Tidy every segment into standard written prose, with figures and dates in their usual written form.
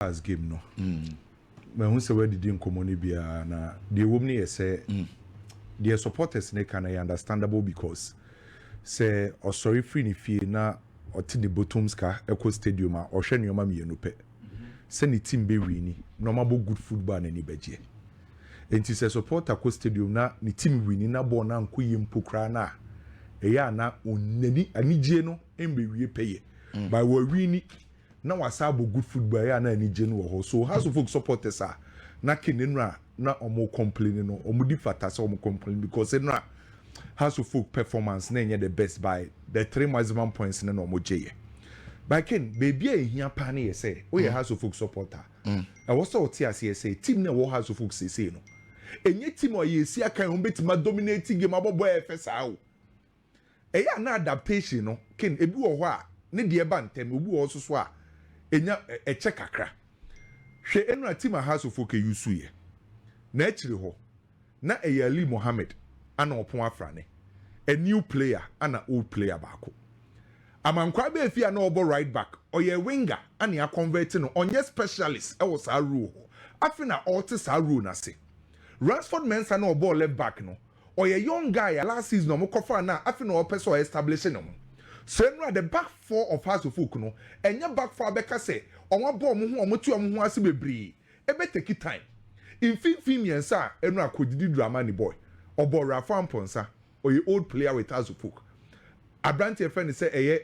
as game no. When we say where did you come on bia na the woman say the supporters ne can understandable because say or sorry free ni fie na or ti the bottoms ka eco stadium or hwe nyoma mienu pe. Say ni team be wini normal good football na ni beje. Enti say supporter ko stadium na ni team wini na ball na nko yempo kra na eya na onani anigye no embe wie peye. By we wini na wasabo good football ya na anigye no ho. So House of Folk supporters are na kenenra na omo complain no omo di fata say omo complain because na House of Folk performance na the best by the 3 maximum points na omo jeye. By Ken baby e hia pa na ye say o ye House of Folk supporter e wo so oti ase say team na wo House of Folk say no enye team o ye si aka hom betima dominate game abobo efesa o e ya na adaptation no Ken ebi wo ho a ne de ba ntem obi wo so so a enya eche kakra hwe enu team a House of Folk yusu ye na achire ho na Ali Mohammed ana opon afrane a new player ana old player baako amankwa be fi ana obo right back oye winger ana ya convert no onye specialist e wo sa rule afi na alter sa rule na se Ransford Mensah na obo left back no oye young guy last season no kofa na afi na opeso establishing no so no the back four of House of Folk no enya back four beka say onwa ball mu ho omotu omo ho ase bebre e be take time in miensa enu akodidi drama ni boy obo Rafa Mponsa oye old player with House of Folk Abrante friend say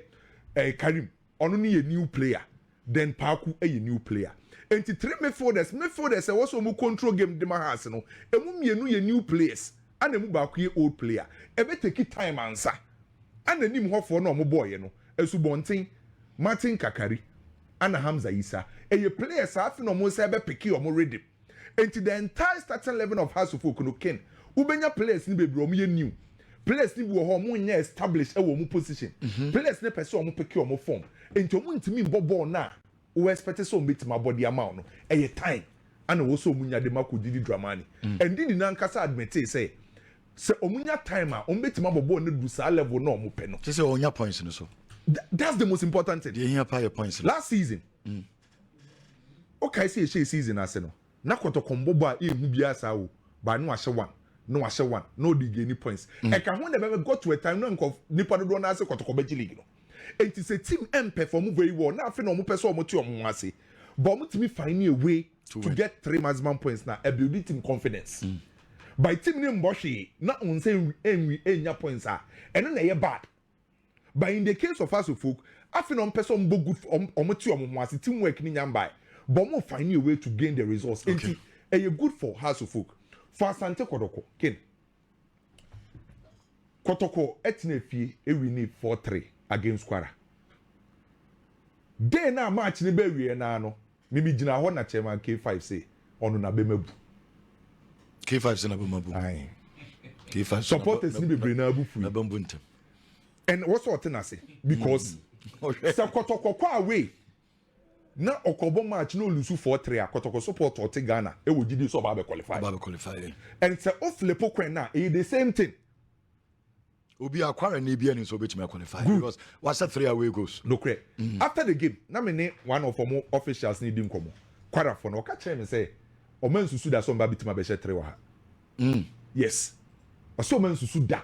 Karim onu ni new player then Paku new player enti 3 midfielders was so mu control game de house no emu mienu ye new players and emu ba ku old player e be take time ansa and nim hofo no mo boy no esu bonten Martin Kakari and Hamza Isa players afi no mo say be pick o mo ready enti the entire starting 11 of House of Folk no Ken ubenya players ni bebre o mo ye new players ni wo ho mo nya establish e wo mo position players ne pese o mo pick o mo form enti o mo ntimi mbobo na we expect so meetima body amount no time and wo so munya de makodidi dramani and did na nkasa admit say omunya time a o meetima bobo na du sa level no mo pe no say onya points no so that's the most important thing dey here your points last season okay say season ase no na Kotoko mbobo a ehu bia sa wo ba no ahye one no dig any points e ka ho never got to a time no nko nipa do na ase Kotoko Beji League no it is a team perform very well na afi na omo person omo tu omo ase but omo timi find a way to get 3 maximum points na building team confidence by team ni mbohwe na onse enya points a eno na ye bad but in the case of House of Folk afi na person mbo good omo tu omo ase teamwork ni nyamba but omo find a way to gain the results enti e good for House of Folk for Asante Kotoko Ken Kotoko etine fie e win 4-3 against Kwara. Day na match ni be wie na no. Mimi gina ho na chairman K5 say onu na be mabu. K5 say na be mabu. Aye. K5 supporters ni be bre na abu fu. Na bambu ntem. And what's what na say because sa Kotoko kwa away. Na okobo match no lose 4-3 Kotoko support o te Ghana e wo gidi so ba be qualify. Ba be qualify. And say off lepo kwen na e the same thing. Obi Kwara na bia ni so betima qualify because what's 3 away goals no correct after the game na me ne one of our officials ni di nkomo Kwara for no ka chere me say o man susu da so mba betima be she 3 wa ha yes o so man susu da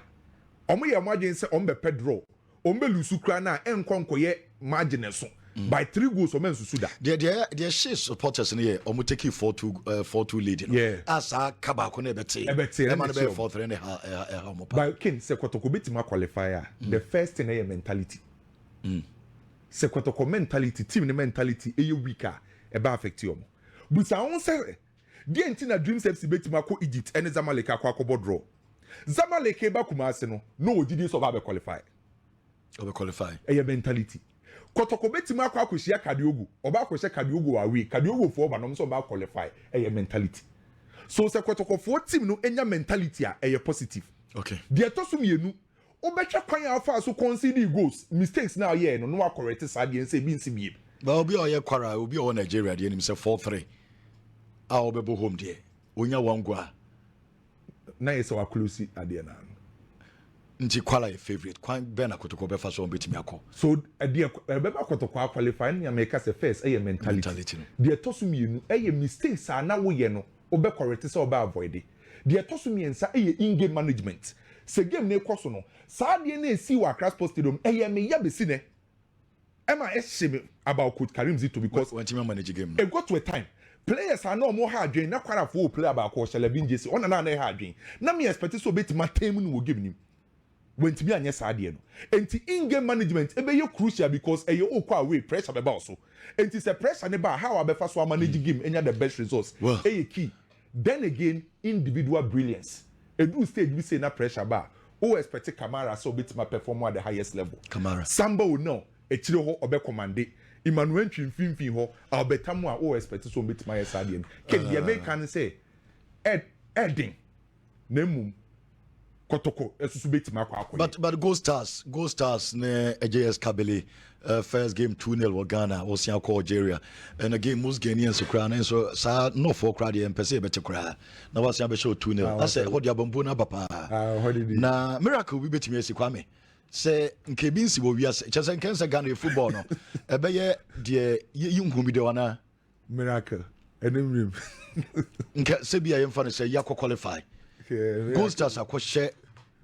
o mo ye mo agen say o mbe pedro o mbe lusu kra na enkonkoye margin so by 3 goals o man susu da they share supporters in here o mo take 4-2 lead no yeah as a kaba ko na bete e man be 4-3 and how mo by Ken say Kotoko betima qualifier the first thing is mentality say Kotoko mentality team ne mentality e weaker e ba affect you but sa on say the entina Dreams FC betima ko Egypt and Zamalek akwa draw Zamalek ba Kumasi no ogidi so ba be qualify e mentality Kotoko betima akwa akohia Kadiogo oba akohia Kadiogo awe Kadiogo for ba no so ba qualify e mentality so say Kotoko for team no enya mentality a positive okay the to mienu obetwa kwan afa so concede goals mistakes now here no no correct side and say bi nsi biem ba obi o ye Kwara obi o Nigeria de nim say 4-3 a obebo home there onya one goal na yes wa close ade na nti Kwara favorite kwan ben Kotoko be fa so betimi akọ so dia be Kotoko qualify na make say first mentality dia tosu mienu mistakes na wo ye no obe correct say obe avoid dia tosu miensa in game management se game na ekoso no saa de na esi wa Accra Sports Stadium me ya besi ne Emma eshime about Coach Karim Zito because when team manage game it got to a time players are no more hard drain na Kwara for play about Coach Shelvin JC on na hard drain na me expect so bit my time no give him when to be anya saa de no enti in game management ebe ye crucial because e ye okwa away pressure be ba so enti se pressure ne ba how abefa so manage game enya the best results e ye key then again individual brilliance edu stage we say na pressure ba o expect Kamara so bit my perform at the highest level Kamara Samba will know etire ho obe commande Emmanuel Twinfinfin ho abetamu a o expect so bit my sadie ke the American say Edding nemum Kotoko esusu bit my akwa but Gold Stars ne AJS Kabele first game 2-0 wa Ghana was ya ko Algeria and again most Ghanaians so kra na so sa no for kra de empese beti kra na was ya be show 2-0 I say hodi abambu na papa na miracle we betimi esi Kwame say nke bi nsi wo wiase chese nke nsa Ghana football no ebe ye de yinhu bi de wana miracle enim nke se bia yemfa no say ya qualify Gold Stars akwhye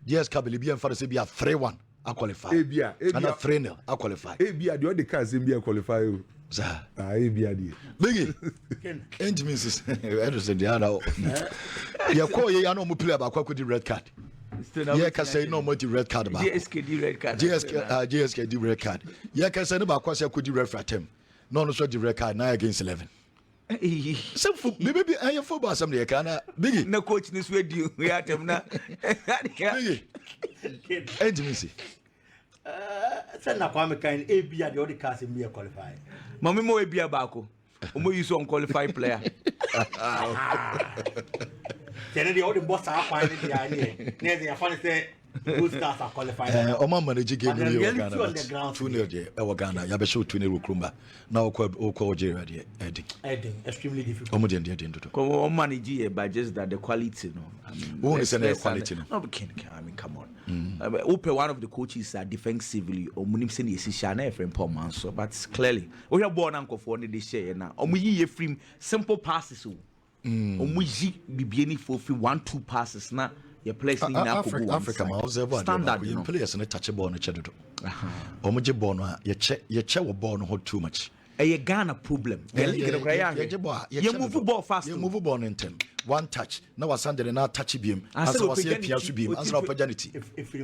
yes Kabele bia mfa no say bia 3-1 a qualify ebia and a 3-0 a qualify ebia the other cars bia qualify o za ebia die Biggy Engineers Eldilson the other ya ko ye ya no mo play ba kwa di red card yeah can say no mo di red card ba JSK red card JSK di red card yeah can say no ba kwa say ko di red for attempt no so di red card now against 11 some maybe I am football assembly kana Biggy na coach ni swedio we atem na Biggy Engineers send na Kwame kind ebia the other cars in be qualify mama mo ebia baako omo use unqualified player then the other boss are fine the near the funny say Gold Stars are qualified Oma manage game in Ghana 2-0 there e Ghana ya be show 2-0 Krumba na okwa Algeria there Edding extremely difficult omo de ndodo ko manage here but just that the quality no who is the quality no I mean come on one of the coaches are defensively omunim say na sisha na friend Paul Manso but clearly we have born anko for the share na omuyi free simple passes omuyi bibieni for 1-2 passes na your place in Africa ma observe standard you players na touch ball no chedodo omoje ball no ye che wo ball no too much a Ghana problem you move ball fast you move ball in 10 one touch na wasande na touch beam as was here piasu beam as opportunity if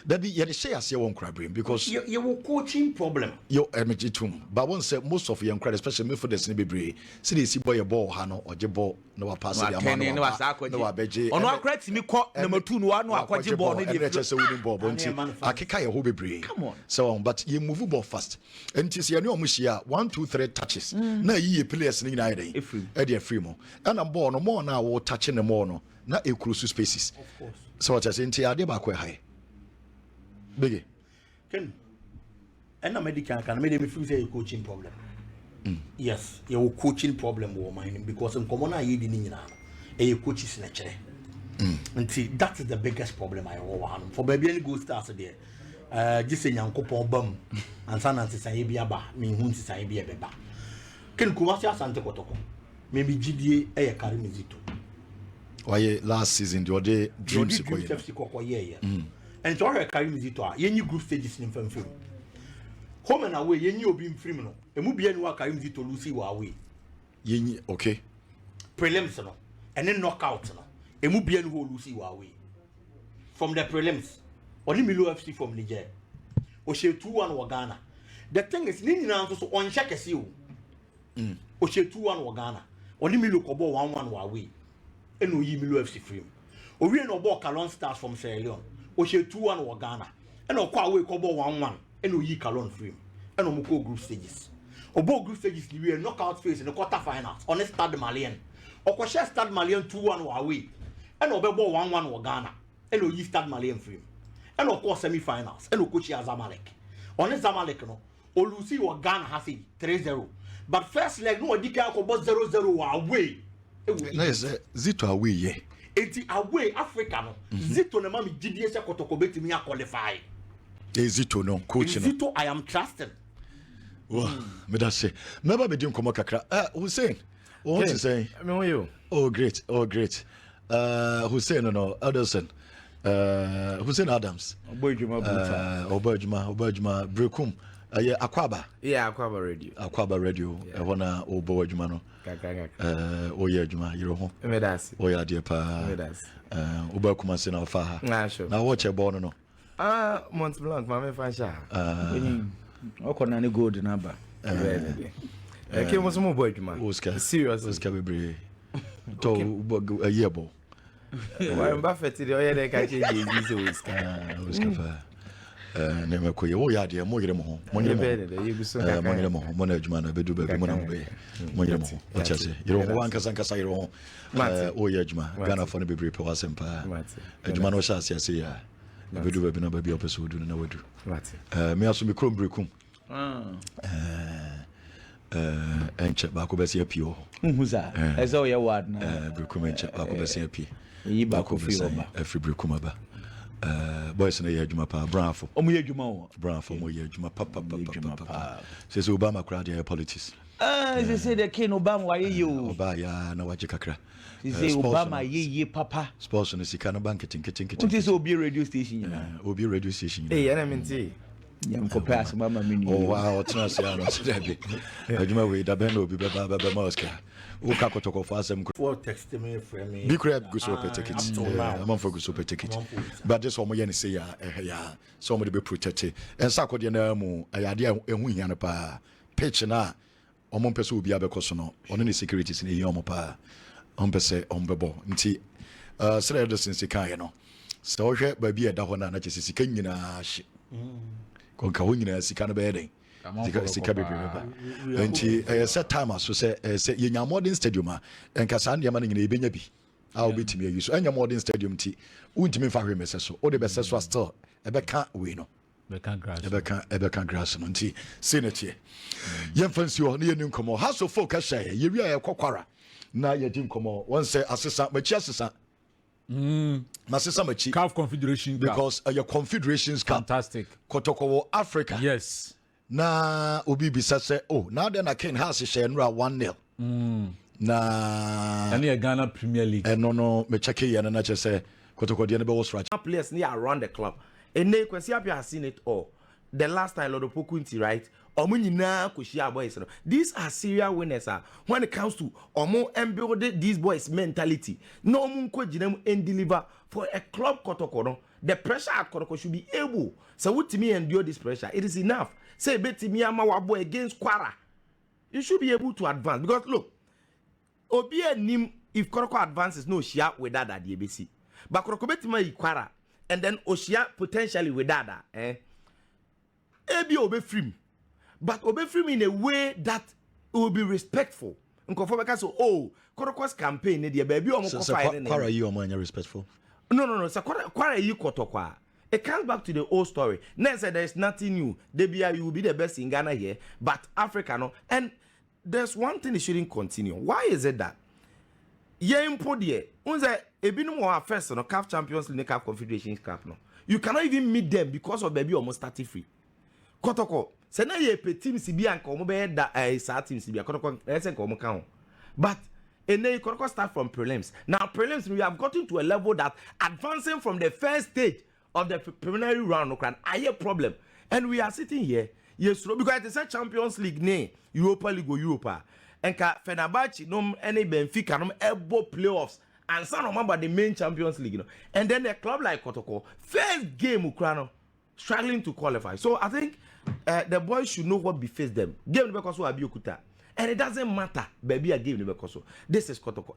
that be you share as your own crab because you coaching problem your energy too but one say most of your credit especially me for this ni bebre see dey see boy your ball ha no oje ball no wa pass the amount no wa beje ono akrati mi ko number 2 no wa no akwaje ball no dey just winning ball but akeka your whole bebre so but you move ball fast and this you know omuhia 1 2 3 touches na yi players ni na dey e dey free mo and ball no more na wo touching the more no na e close spaces of course so what I say ntia ade ba ko high Biggy Ken and a medical can make me feel say a coaching problem yes your coaching problem wo mine because in common I did ni na e coach is na chere until that is the biggest problem I want for baby any Gold Stars there just say Nyankopon bam and san antisan bia ba me hu antisan bia beba Ken Kumasi Asante Kotoko maybe GDA e Karim Zito why last season the other dreams ko ye and to our Karim Zito yenyi group stages in film home and away yenyi obi mfrim no emu bia ni wa Karim Zito lucy wa away yenyi okay prelims no and then knockout no emu bia ni ho lucy wa away from the prelims only Milo FC from Niger o she 2-1 wa Ghana the thing is ni nyina so on check ese o o she 2-1 wa Ghana only Milo ko ball 1-1 wa away eno yi Milo FC free o we no ball Kalon Stars from Sierra Leone o she 2-1 wa Ghana eno kwa away ko ball 1-1 eno yi Kalon free eno mo ko group stages o ball group stages ni we knockout phase in the quarter finals on Stade Malien o ko share Stade Malien 2-1 wa away eno be ball 1-1 wa Ghana eno yi Stade Malien free eno ko semi finals eno ko chi Zamalek on Zamalek no o lucy wa Ghana ha say 3-0 but first leg no odika ko 0-0 wa away na is Zito away ye eti away Africa no Zito na mami GDS Kotoko betimi qualify Zito no coach no Zito I am trusted. Me that say never be doing komo kakra Hussein what to say oh great Hussein no Eldilson Hussein Adams Obajuma Brekum Akwaba radio ehona obo adwuma no oye adwuma yero ho oye ade pa oba kuma se na fa na watch e ball no Mont Blanc mama fasha okona ne gold number ke mo so mo boy adwuma serious Oscar bebre to yebo Warren Buffett the oye dey catch the Oscar fa ne me koye wo ya de mo yere mo ho mo yere mo mo na adwuma na bedu ba bi mo na mo be mo yere mo o chese yere ho ankasa yere ho o ye adwuma Ghana for no bebre pe wasempa adwuma no sha ase ya bedu ba bi na ba bi opeso du na wadu me aso me krom brekum enche ba ko besi apio huza ezo ye wad na brekum enche ba ko besi apie yi ba ko fi oba afri brekum aba boys na ye adwuma pa brafo omo ye adwuma wo brafo mo ye adwuma pa se Obama crowd ya politics they say the king Obama wa ye o oba ya na waje kakra say Obama ye papa sports no sika no bank tin what say obi radio station obi radio station na menti yam ko pass mama mini oh wow tena se ano se dabi adwuma we da ben obi be ba Oscar o ka Kotoko for asem for text me frame me be crab go so per ticket am for go so per ticket but this one you say ya somebody be protected and sakode na mu ayade ehu hia no pa pitch na omo pese obi abekoso no ono ne securities na eyi pa on pese on bebo nti sere Eldilson sika ye no se wo hwe ba bi eda ho na chese sika nyina hye konka ho nyina sika no be eden sika be ba nti set time aso se ye nya modern stadium a enka sa ndema nyina ebenya bi a obetimi ayi so enya modern stadium ti untimi fa hwe mese so o de be se so still ebeka we no ebeka grass no nti senatie ye fancy o na ye nkomo haso folk a share ye wi a ye Kwara na ye di nkomo won say asesa machi asesa masesa machi CAF Confederation because your confederations cup fantastic Kotoko Africa yes na obi bisa say oh now then I can house share nra 1-0 na and Ghana Premier League no me check here na che say Kotoko de be was right players near around the club and they kwesi apia has seen it all the last time Lord Pokunti right omo nyina koshia boys no these are serial winners when it comes to omo build these boys mentality no omo nko ginam and deliver for a club Kotoko no the pressure at Kotoko should be able so what me endure this pressure it is enough say betimi ama wabo against Kwara you should be able to advance because look obi anim if Kotoko advances no share with that at the ABC but Kotoko betimi Kwara and then oshia potentially with that ebi obefrim but obefrim in a way that it will be respectful nkofo beka so oh Kotoko's campaign ne de baby omo ko fire ne Kwara you am respectful no so Kwara you Kotoko it comes back to the old story now say there is nothing new debia you will be the best in Ghana here but Africa no and there's one thing it shouldn't continue why is it that ye impo de unze ebinum wa first no CAF Champions League CAF Confederations Cup no you cannot even meet them because of baby almost starting free Kotoko say na ye pe team si bia nka omo be da sa team si bia Kotoko say nka omo kan but and then Kotoko start from prelims now prelims we have gotten to a level that advancing from the first stage of the preliminary round no can a problem and we are sitting here yes because it's a Champions League ne Europa League or Europa enka Fenerbahce no any Benfica no ebo playoffs and some remember the main Champions League, you know. And then a club like Kotoko, first game Ukraino, struggling to qualify. So I think the boys should know what befits them. Game because we are Biokuta. And it doesn't matter, baby, a game because this is Kotoko.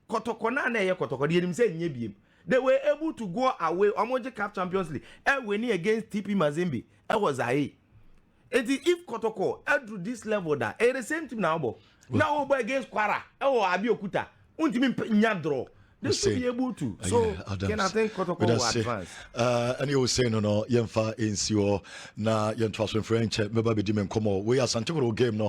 Kotoko na na Kotoko. The enemy say nyebi. They were able to go away. Omoje CAF Champions League. Winning against TP Mazembe. It was a. If Kotoko do this level that, the same team now. Now against Kwara. Oh, Abiokuta. Untimi nyadro. They should be able to. So, can I think Kotoko will advance? And you were saying, no, Yemfa in Sio, na Yentwas in French, maybe be Dimon Como. We are Asante Kotoko game, no.